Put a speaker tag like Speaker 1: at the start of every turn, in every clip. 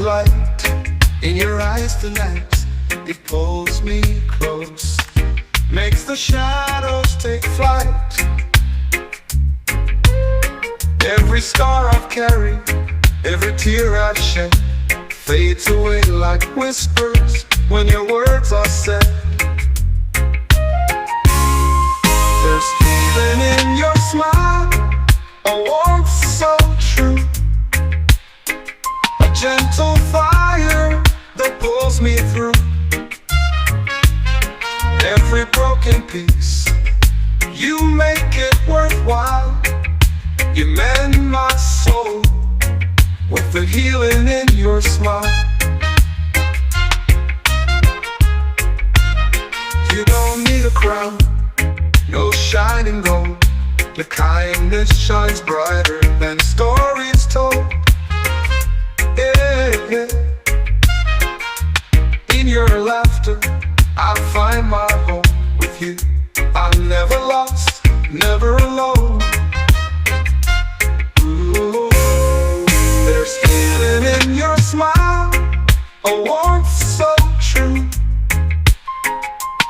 Speaker 1: light in your eyes tonight. It pulls me close, makes the shadows take flight. Every scar I've carried, every tear I've shed, fades away like whispers when your words are said. There's healing in your smile, a warmth so true, a gentle fire that pulls me through. Every broken piece, you make it worthwhile. You mend my soul with the healing in your smile. You don't need a crown, no shining gold. Your kindness shines brighter than stories told. Yeah, yeah. In your laughter, I find my home with you. I'm never lost, never alone. Ooh, there's healing in your smile, a warmth so true,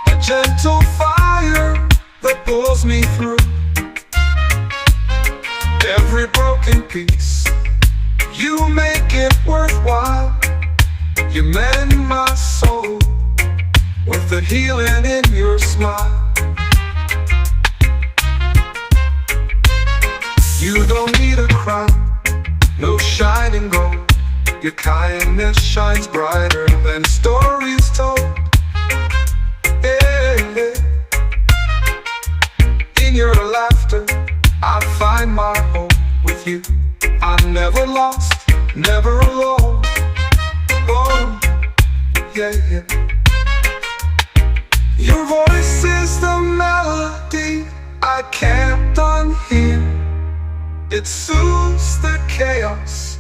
Speaker 1: a gentle fire that pulls me through. Every broken piece, you make it worthwhile. You mend my soul with the healing in your smile. You don't need a crown, no shining gold. Your kindness shines brighter than stories told. Yeah, yeah. In your laughter, I find my home with you. I'm never lost, never alone. Oh, yeah, yeah. Your voice is the melody I can't unhear. It soothes the chaos,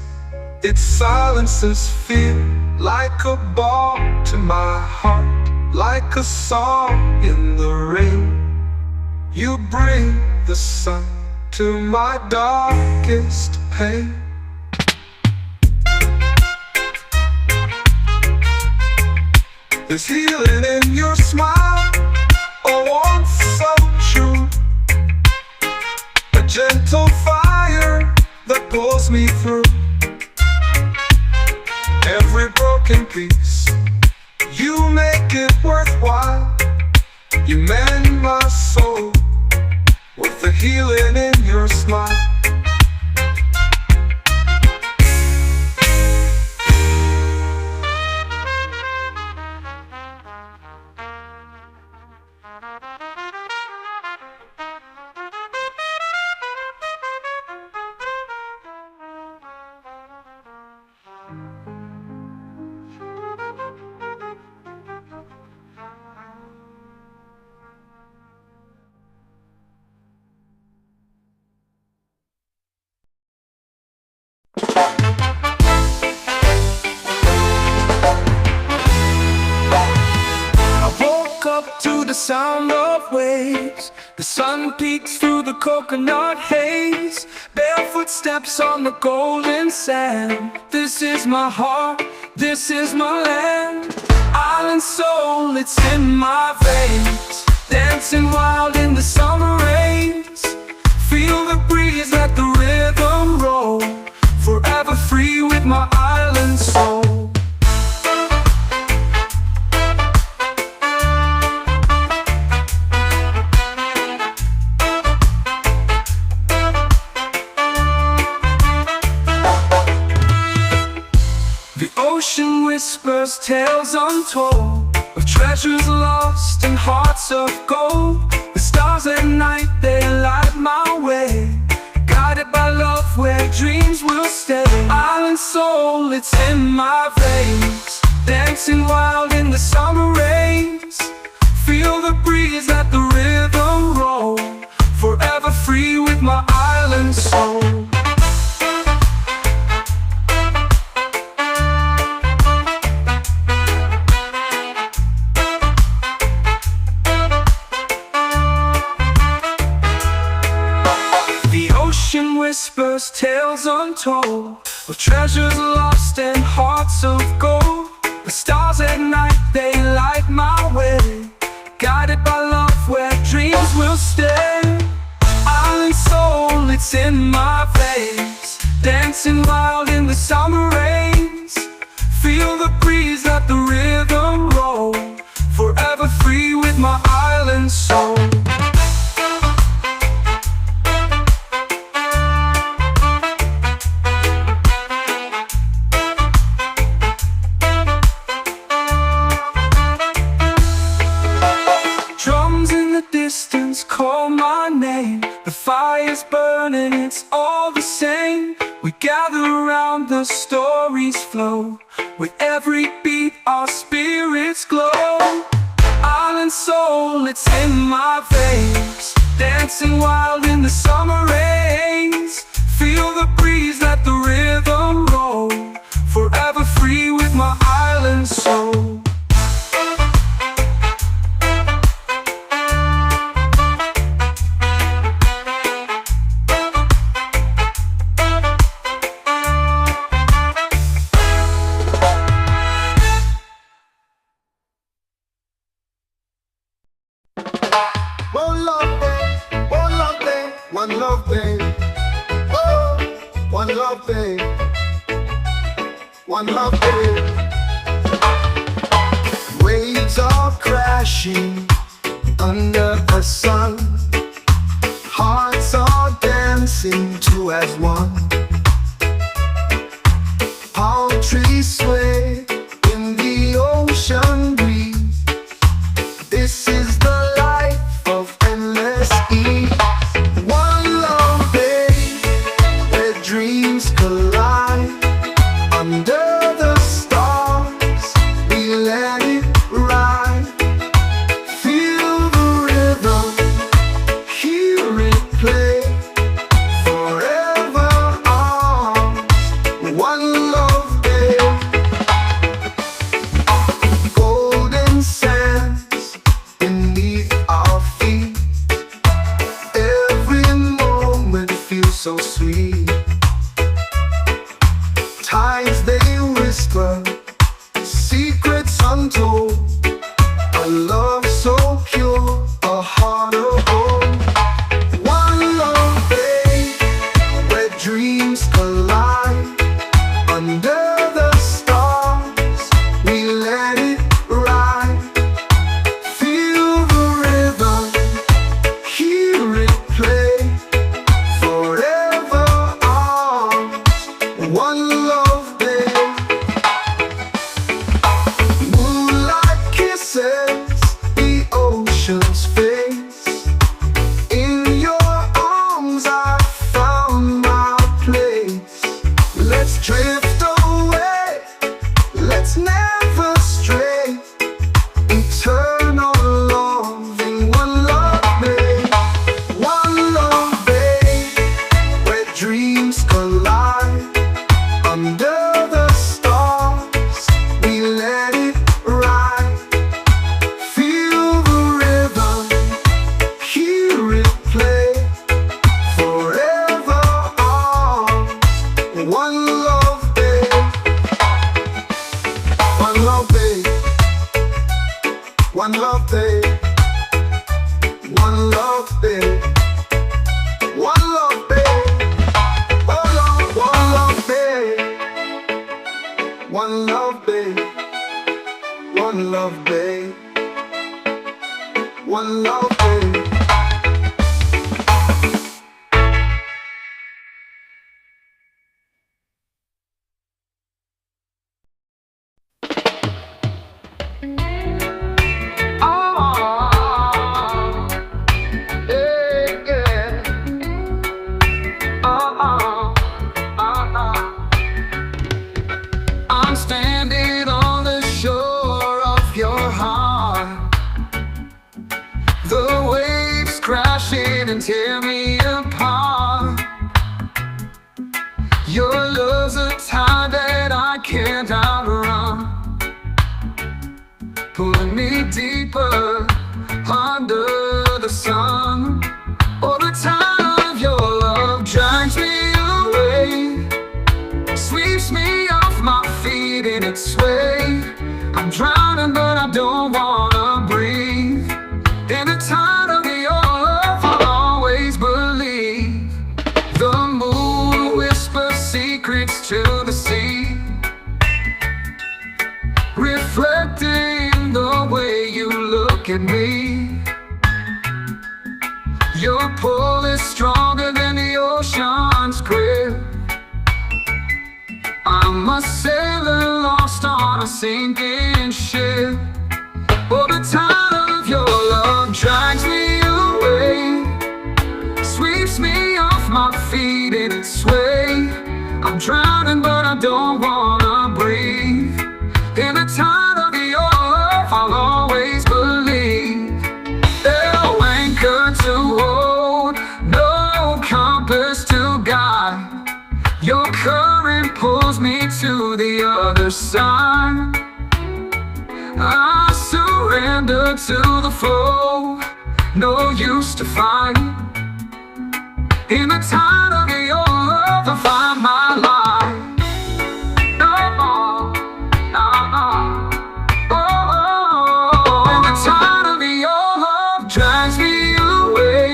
Speaker 1: it silences fear. Like a balm to my heart, like a song in the rain. You bring the sun to my darkest pain. There's healing in your smile, a warmth so true, a gentle fire that pulls me through. Every broken piece, you make it worthwhile. You mend my soul with the healing in your smile. To the sound of waves, the sun peeks through the coconut haze. Barefoot steps on the golden sand. This is my heart, this is my land. Island soul, it's in my veins. Dancing wild in the summer rains. Feel the breeze, let the rhythm roll. Forever free with my island soul. Ocean whispers tales untold of treasures lost and hearts of gold. The stars at night, they light my way, guided by love where dreams will stay. Island soul, it's in my veins. Dancing wild in the summer rains. Feel the breeze, let the rhythm roll. Forever free with my island soul. Whispers tales untold of treasures lost and hearts it's in my veins. Dancing wild in the summer rains. Feel the breeze, let the rhythm roll. Forever free with my island soul. Drums in the distance call my name. The fire's burning, it's all the same. We gather around, the stories flow. With every beat our spirits glow. Island soul, it's in my veins. Dancing wild in the summer rains. Feel the breeze, let the rhythm roll. Forever free with my island soul.
Speaker 2: One love day, one love day, one love day. Oh, one love day, one love day. Waves are crashing under the sun. Hearts are dancing two as one. Palm trees sway in the ocean breeze. This is the dreams collide under the stars. We let it ride. Feel the rhythm, hear it play. Forever on one love day. Golden sands beneath our feet. Every moment feels so sweet. Tides they whisper, secrets untold. A love so pure, a heart of gold. One love day, where dreams collide. Under the stars, we let it ride. Feel the rhythm, hear it play. Forever on one love. The ocean's face. In your arms I found my place. Let's drift away, let's never stray. Eternal love in one love bay. One love bay, where dreams collide. Under the stars, we let it ride. One love day, one love day, one love day, one love day, one love day, one love day, one love day, one love day, one love day.
Speaker 1: I'm standing on the shore of your heart. The waves crashing and tear me apart. Your love's a tide that I can't outrun, pulling me deeper under the sun. Oh, the tide of your love drags me away, sweeps me off my feet in its sway. I'm drowning but I don't wanna breathe. In the tide of your love I'll always believe. reflecting the way you look at me. Your pull is stronger than the ocean's grip. I'm a sailor lost on a sinking ship. Oh, the tide of your love drags me away, sweeps me off my feet in its sway. I'm drowning but I don't wanna breathe. In the tide of your love I'll always believe. No anchor to hold, no compass to guide. Your current pulls me to the other side. I surrender to the flow, no use to fight. In the tide of your love I find my life. No more, no more. Oh, in the tide of your love drags me away,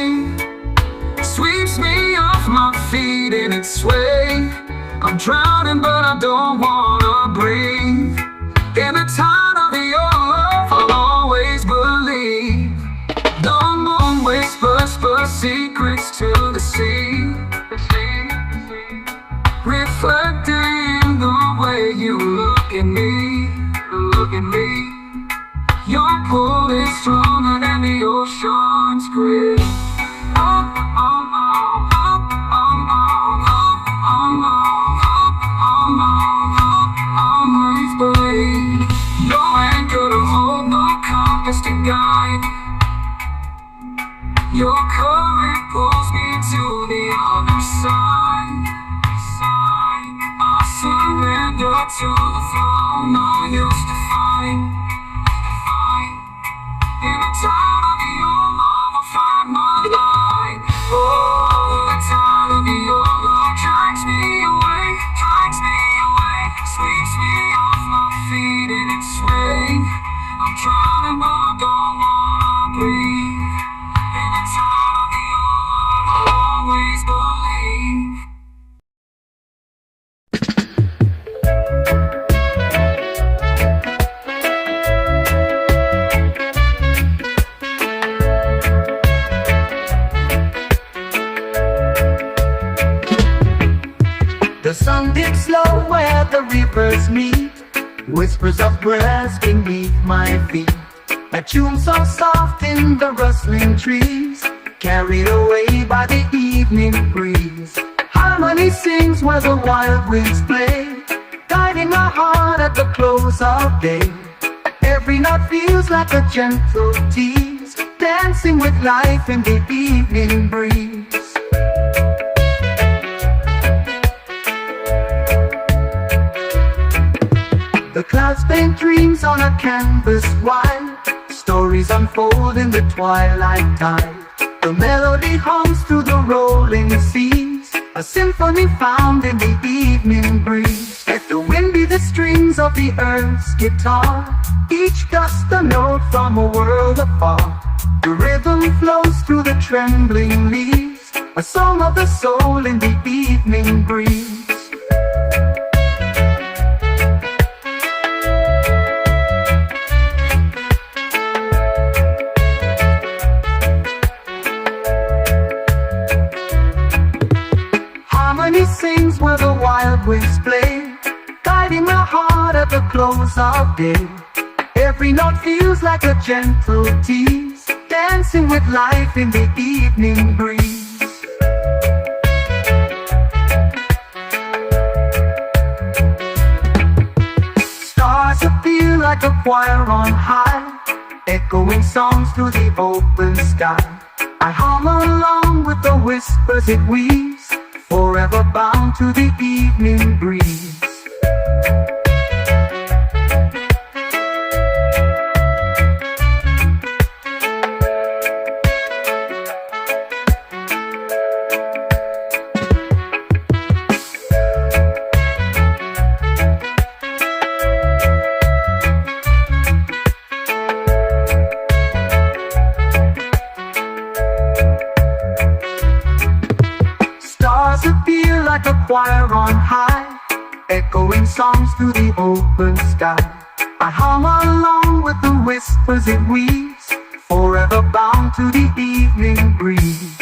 Speaker 1: sweeps me off my feet in its sway. I'm drowning but I don't wanna breathe. In the tide of your love I'll always believe. The moon whispers secrets to the sea, reflecting the way you look at me, look at me. Your pull is stronger than the ocean's grip. Always believe. No anchor to hold, no compass to guide. Your current pulls me to the other side. I surrender to the flow, no use to fight. In the tide of your love I find my light. Oh, the tide of your love drags me away, sweeps me off my feet in its sway. I'm drowning but I don't wanna breathe. In the tide of your love I'll always believe.
Speaker 3: The sun dips low where the rivers meet, whispers of grass beneath my feet. A tune so soft in the rustling trees, carried away by the evening breeze. Harmony sings where the wild winds play, guiding my heart at the close of day. Every note feels like a gentle tease, dancing with life in the evening breeze. The clouds paint dreams on a canvas wide, stories unfold in the twilight tide. The melody hums through the rolling seas, a symphony found in the evening breeze. If the wind be the strings of the earth's guitar, each gust a note from a world afar. The rhythm flows through the trembling leaves, a song of the soul in the evening breeze. Harmony sings where the wild winds play, guiding my heart at the close of day. Every note feels like a gentle tease, dancing with life in the evening breeze. Stars appear like a choir on high, echoing songs through the open sky. I hum along with the whispers it weaves, forever bound to the evening breeze. Appear like a choir on high, echoing songs through the open sky. I hum along with the whispers it weaves, forever bound to the evening breeze.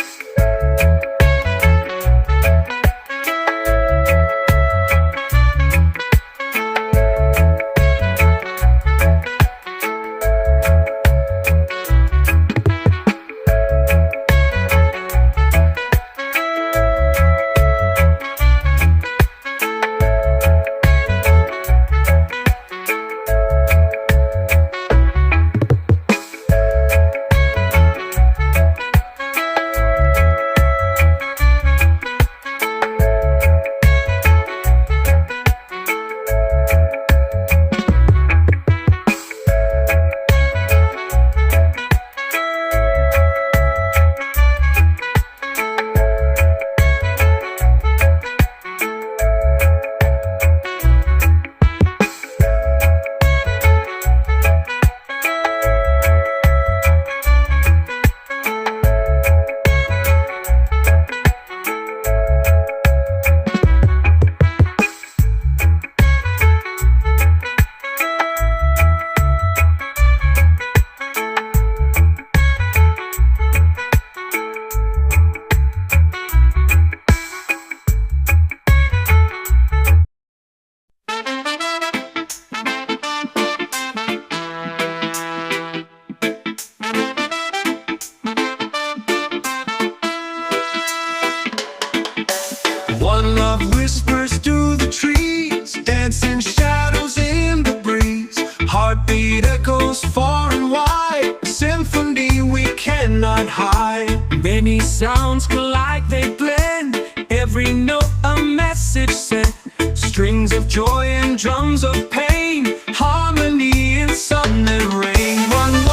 Speaker 1: One love whispers through the trees, dancing shadows in the breeze. Heartbeat echoes far and wide, a symphony we cannot hide. Many sounds collide, they blend, every note a message sent. Strings of joy and drums of pain, harmony in sun and rain. One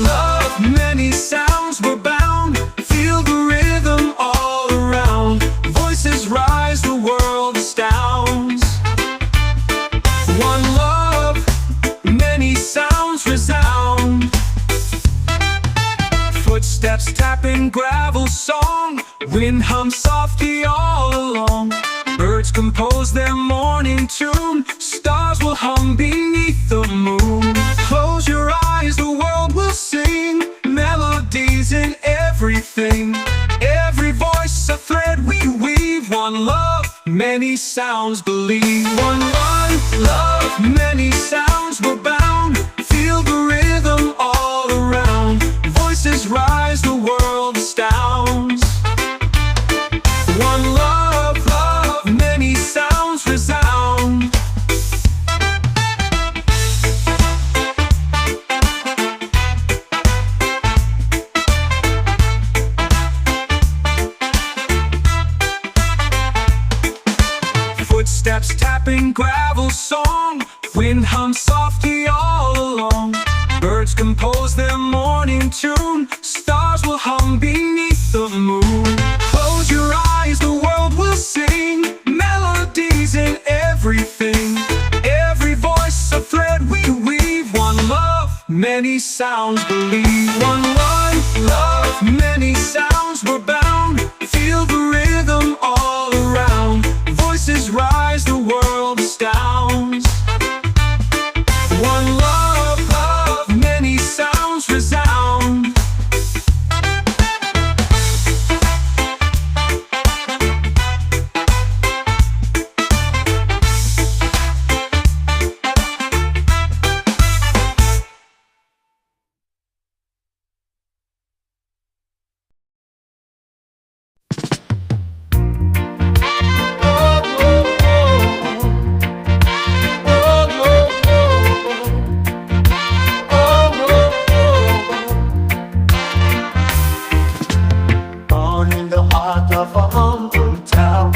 Speaker 1: love, many sounds were bound, feel the rhythm all around. Voices rise, the world astounds. One love, many sounds resound. Footsteps tapping gravel song, wind hums softly all along. Birds compose their morning tune, stars will hum beneath the moon. Close your eyes, the world will sing, melodies in everything. Every voice a thread we weave. One love, many sounds believe. One love, many sounds were bound, feel the rhythm all around. Voices rise, the world astounds. One love, many sounds resound. Footsteps tapping gravel song, wind hums softly all along. Birds compose their morning tune, stars will hum beneath the moon. Close your eyes, the world will sing, melodies in everything. Every voice a thread we weave. One love, many sounds believe. One love, many sounds were bound, feel the rhythm all around. Voices rise, the world astounds. One love, many sounds resound.
Speaker 3: Born in the heart of a humble town,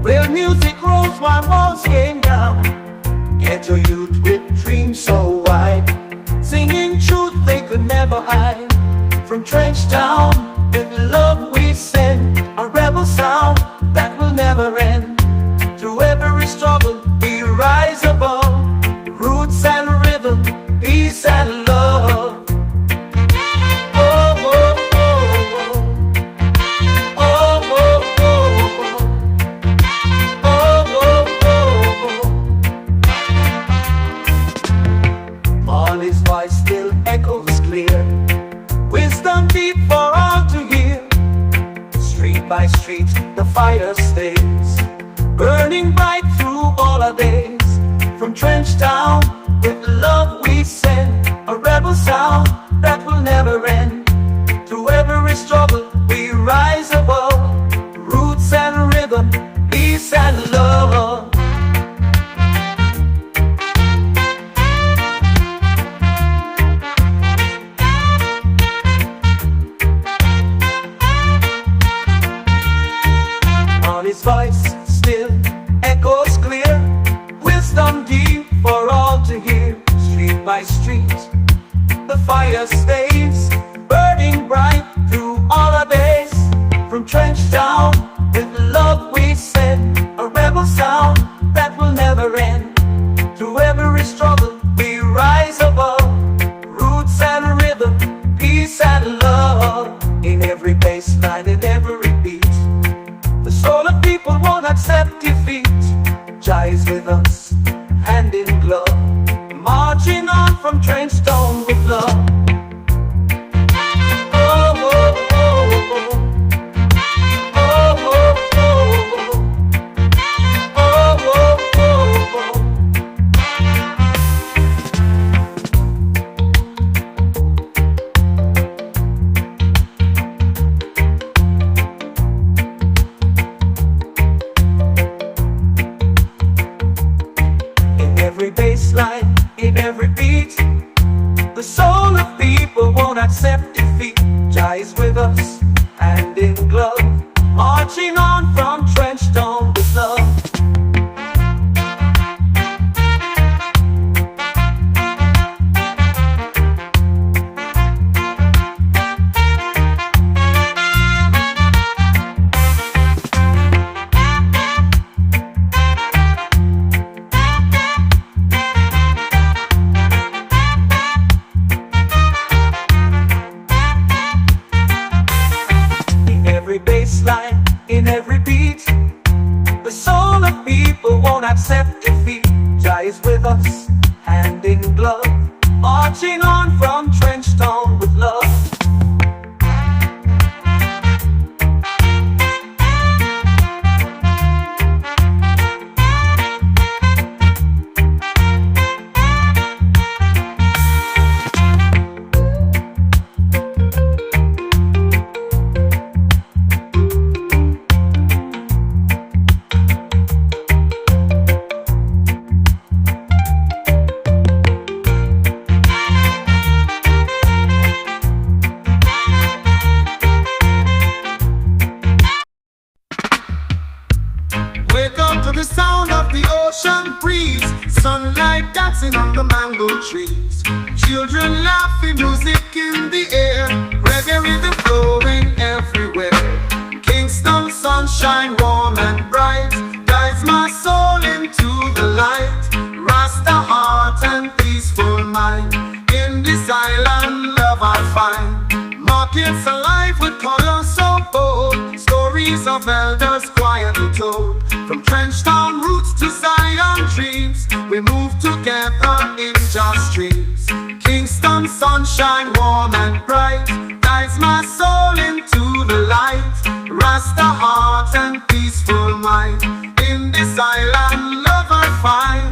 Speaker 3: where music rose while walls came down. Ghetto youth with dreams so wide, singing truth they could never hide. From trench town, in the love we send, a rebel sound that will never end. Through every struggle we rise above, roots and rhythm, peace and love. voice still echoes clear. Wisdom deep for all to hear. Street by street the fire stays, burning bright through all our days. From Trench Town with love we send a rebel sound that will never end. Through every struggle we rise above, roots and rhythm, peace and love. His voice still echoes clear. Wisdom deep for all to hear. Street by street the fire stays, burning bright through all our days. From Trench Town with love we send a rebel sound that will never end. Through every struggle we rise above, roots and rhythm, peace and love. In every bass line, in every beat, the soul of people won't accept defeat. Jah is with us, hand in glove, marching on from Trench Town with love. Oh, oh, oh, oh. Oh, oh, oh, oh. Oh, oh, oh, oh. Every bass line, in every beat, the soul of people won't accept defeat. Jah is with us, hand in glove, marching on from Trench Town with love. Every bass line, in every beat, the soul of people won't accept defeat. Jah is with us, hand in glove, marching on from Trench Town with love.
Speaker 2: Wake up to the sound of the ocean breeze, sunlight dancing on the mango trees, children laughing, music in the air, reggae rhythm flowing everywhere. Kingston sunshine warm and bright guides my soul into the light. Rasta heart and peaceful mind, in this island love I find. Markets alive with colors so bold, stories of elders quietly told. From Trench Town roots to Zion dreams, we move together in just streams. Kingston sunshine warm and bright guides my soul into the light. Rasta heart and peaceful mind, in this island love I find.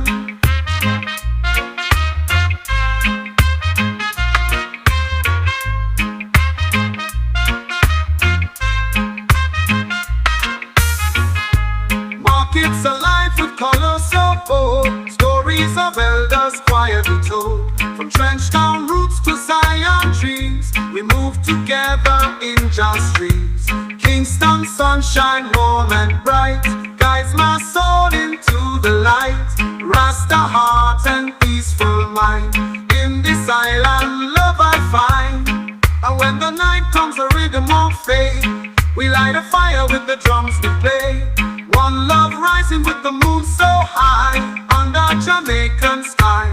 Speaker 2: Markets alive with colors so bold, stories of elders quietly told. From Trench Town roots to Zion dreams, we move together in just streams. Kingston sunshine warm and bright guides my soul into the light. Rasta heart and peaceful mind, in this island love I find. And when the night comes the rhythm won't fade, we light a fire with the drums we play. One love rising with the moon so high under Jamaican sky.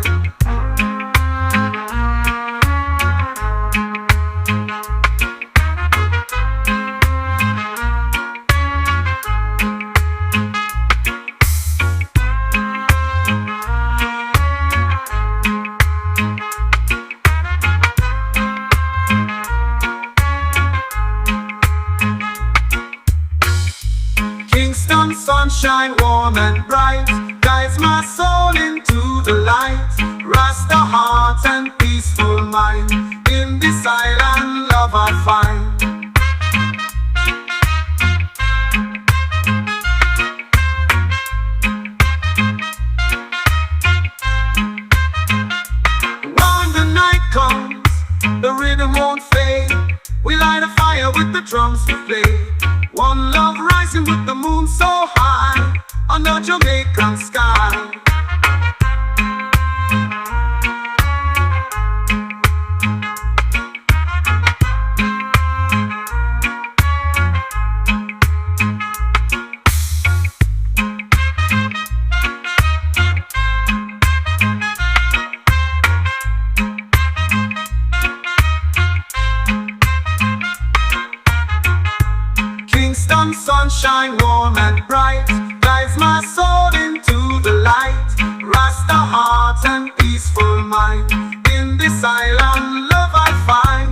Speaker 2: sunshine warm and bright guides my soul into the light. Rasta heart and peaceful mind, in this island love I find. When the night comes, the rhythm won't fade. We light a fire with the drums to play. One love rising with the moon so high under Jamaican sky. Sunshine warm and bright guides my soul into the light. Rasta heart and peaceful mind, in this island love I find.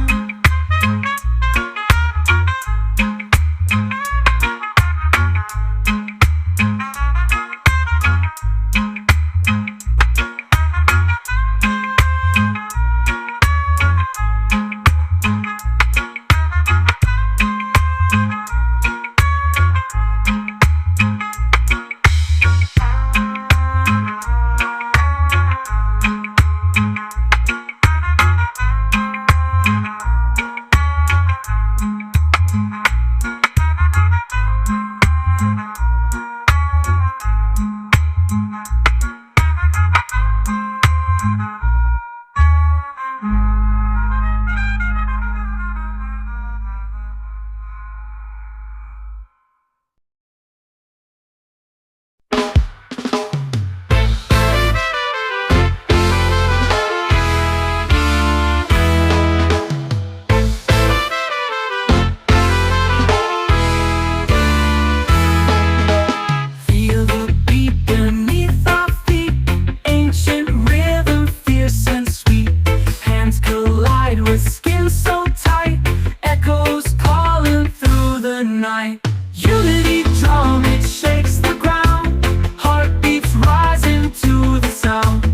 Speaker 1: Unity drum, it shakes the ground. Heartbeats rising to the sound.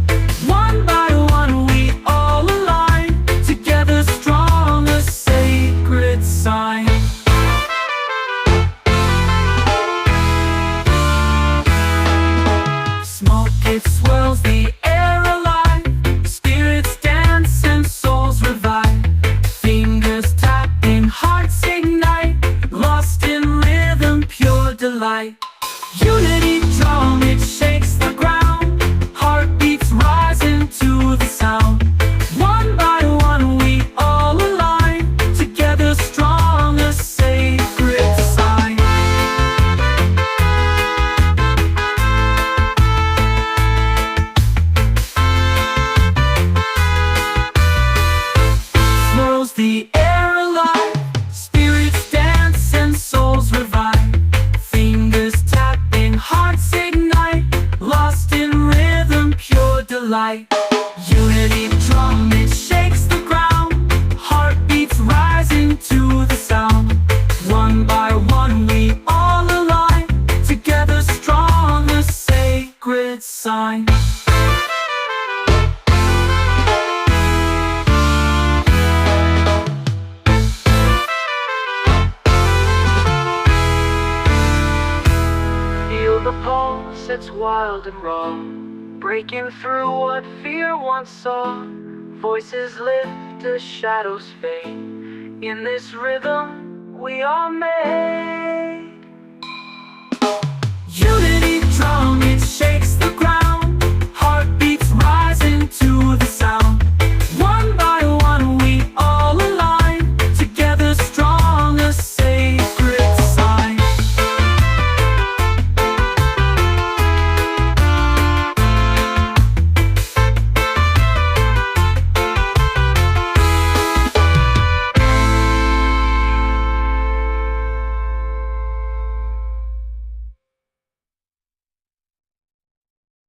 Speaker 1: One by one we all align, together strong, a sacred sign. Swirls the air alive, spirits dance and souls revive. Hearts ignite, lost in rhythm, pure delight. Unity drum, it shakes the ground. Heartbeats rising to the sound. One by one we all align, together strong, a sacred sign. The pulse, it's wild and raw, breaking through what fear once saw. Voices lift as shadows fade. In this rhythm we are made.